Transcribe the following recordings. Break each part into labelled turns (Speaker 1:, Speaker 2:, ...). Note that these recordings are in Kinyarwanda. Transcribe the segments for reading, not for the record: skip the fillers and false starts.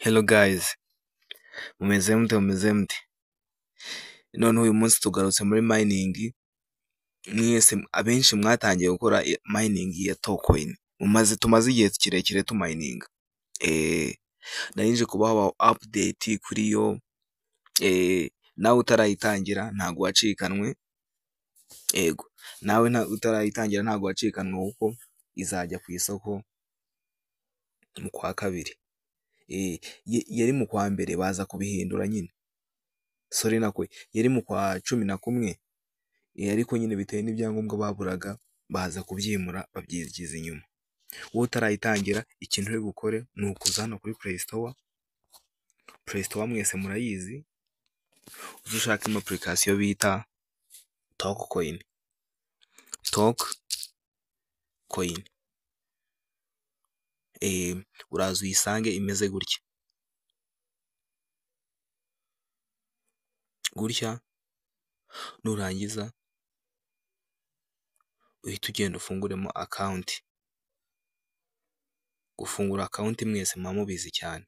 Speaker 1: Hello guys, mumeze mute? None uyu munsi tugarutse muri mining. Mwese abenshi mwatangiye gukora mining ya Tokoin. Tumaze igihe kirekire tumininga. Narinje kubaha update kuri yo. Nawe utarayitangira ntago wacikanwe. Yego. Nawe utarayitangira ntago wacikanwe kuko izajya ku isoko mu kwa kabiri. Yari mu kwa mbere baza kubihindura nyine. Sorry nakwe yari mu kwa 11, ariko nyine bitewe n'ibyangombwa baburaga baza kubyimura babyigiza inyuma. Wowe utarayitangira ikintu uri bukore ni ukuza hano kuri Play Store mwese murayizi, ushaka application bita Tokoin. Uraza uyisange imeze gutya, nurangiza uhita ugenda ufunguremo account. Gufungura account mwese mubizi cyane.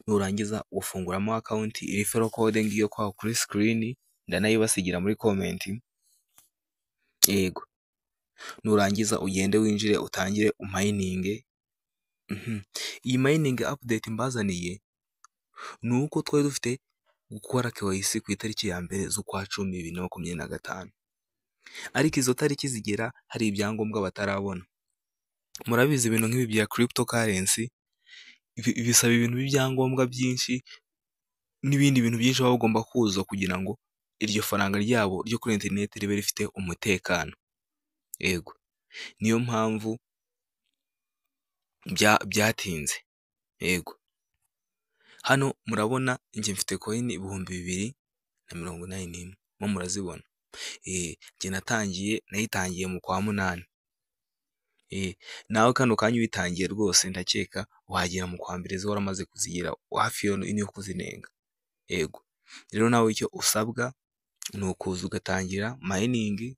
Speaker 1: Nurangiza ufunguramo account, referral code ngiyo kwa kuri screen ndanayibasigira muri comment. Yego. Nurangiza ugende winjire utangire umining. Iyi mining update mbazaniye nuko twari dufite gukora KYC ku itariki ya mbere z'ukwa 10, 2025. Ariko izo tariki zigera hari ibyangombwa batarabona. Murabizi ibintu nk'ibi bya cryptocurrency bisaba ibintu by'ibyangombwa byinshi n'ibindi bintu byinshi baba bagomba kuzuza kugira ngo iryo faranga ryabo ryo kuri internet ribe rifite umutekano. Yego. Niyo mpamvu byatinze. Yego. Hano murabona nje mfite coin 2281 mo murazibona. Nayitangiye mu kwa 8. Nawe kano kanyu bitangiye rwose ndakeka wagera mu kwa mbere zo waramaze kuzigira hafi yo kuzinenga. Yego. Rero nawe icyo usabwa ni ukuza ugatangira mining,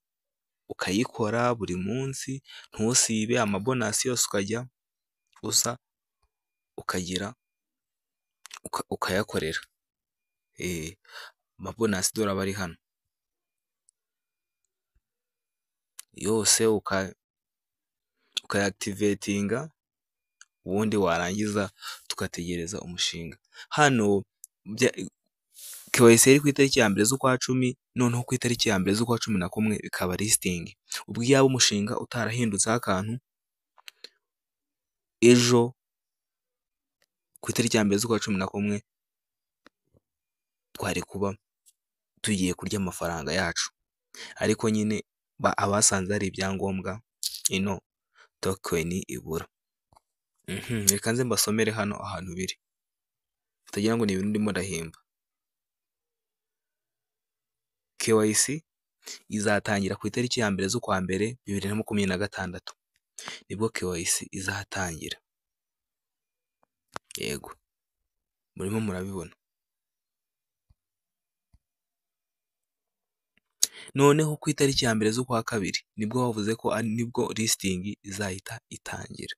Speaker 1: ukayikora buri munsi, ntusibe amabonus yose ukajya usa ukagira ukayakorera. Amabonus dora bari hano yose ukayactivatinga, ubundi warangiza tugategereza umushinga. Hano KYC iri ku itariki ya mbere z'ukwa 10, noneho ku itariki ya mbere z'ukwa 11 bikaba listing. Ubwo yaba umushinga utarahindutse akantu, ejo ku itariki ya mbere z'ukwa 11 twari kuba tugiye kurya amafaranga yacu. Ariko nyine abasanze ari ibyangombwa ino Tokoin ibura. Reka nze mbasomere hano ahantu biri, utagira ngo ni ibintu ndimo ndahimba. KYC izatangira ku itariki ya mbere z'ukwa mbere 2026. Nibwo KYC izatangira. Yego. Murimo murabibona. Noneho ku itariki ya mbere z'ukwa kabiri nibwo bavuze ko nibwo listing izahita itangira.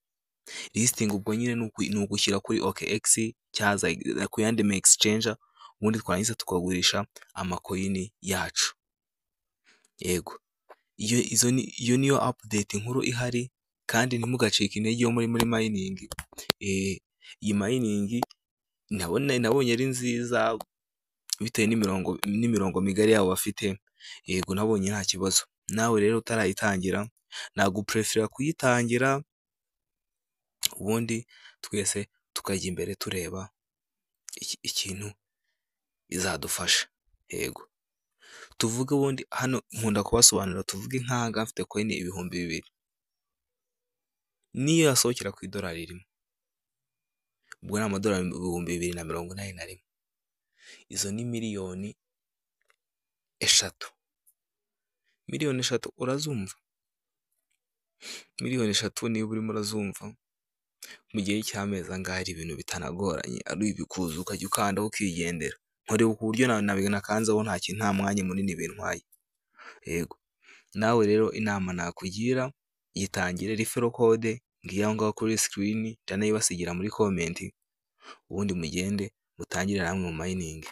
Speaker 1: Listing ubwo nyine ni ugushyira kuri OKX cyaza ku yandi exchange, ubundi twarangiza tukagurisha amacoin yacu. Yego. Iyo niyo update nkuru ihari, kandi ntimugacike intege yo muri mining. Iyi mining nabonye ari nziza bitewe n'imirongo migari yabo bafite. Yego, nabonye nta kibazo. Nawe rero utarayitangira naguprefera kuyitangira, ubundi twese tukajya imbere tureba ikintu izadufasha. Yego. Tuvuge ubundi hano nkunda kubasobanurira, tuvuge nk'aha mfite coin 2000. Niyo yasohokera ku idolari rimwe, ubwo ni amadolari 2081. Izo ni miliyoni 3. Miliyoni 3 urazumva? Miliyoni 3 niba urimo urazumva mu gihe cy'amezi angahe ibintu bitanagoranye, ari ibikuza ukajya ukanda ukigendera. Nkoreba ku buryo nakanzeho nta mwanya munini bintwaye. Yego. Nawe rero inama nakugira, yitangire referral code ngiyo ngaho kuri screen, ndanayibasigira muri comment. ubundi mugende mutangirire hamwe mu mining.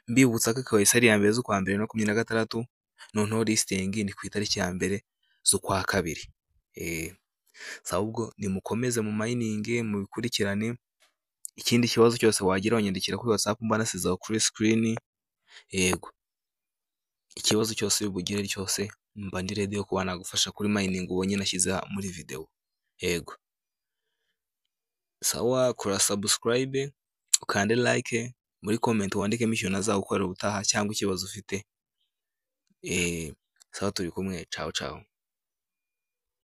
Speaker 1: Mbibutsa ko KYC ari iya mbere z'ukwa mbere 2026, noneho listing ni ku itariki ya mbere z'ukwa kabiri. Ahubwo nimukomeze mu mining mubikurikirane, ikindi kibazo cyose wagira wanyandikira kuri WhatsApp mba nasize aho kuri screen. Yego, ikibazo cyose ubugire cyose mba ndi ready yo kuba nagufasha kuri mining ubonye nashyize muri video. Yego, sawa, kora subscribe, ukande like, muri comment wandikemo icyo nazagukorera ubutaha cyangwa ikibazo ufite. Sawa, turi kumwe, ciao ciao.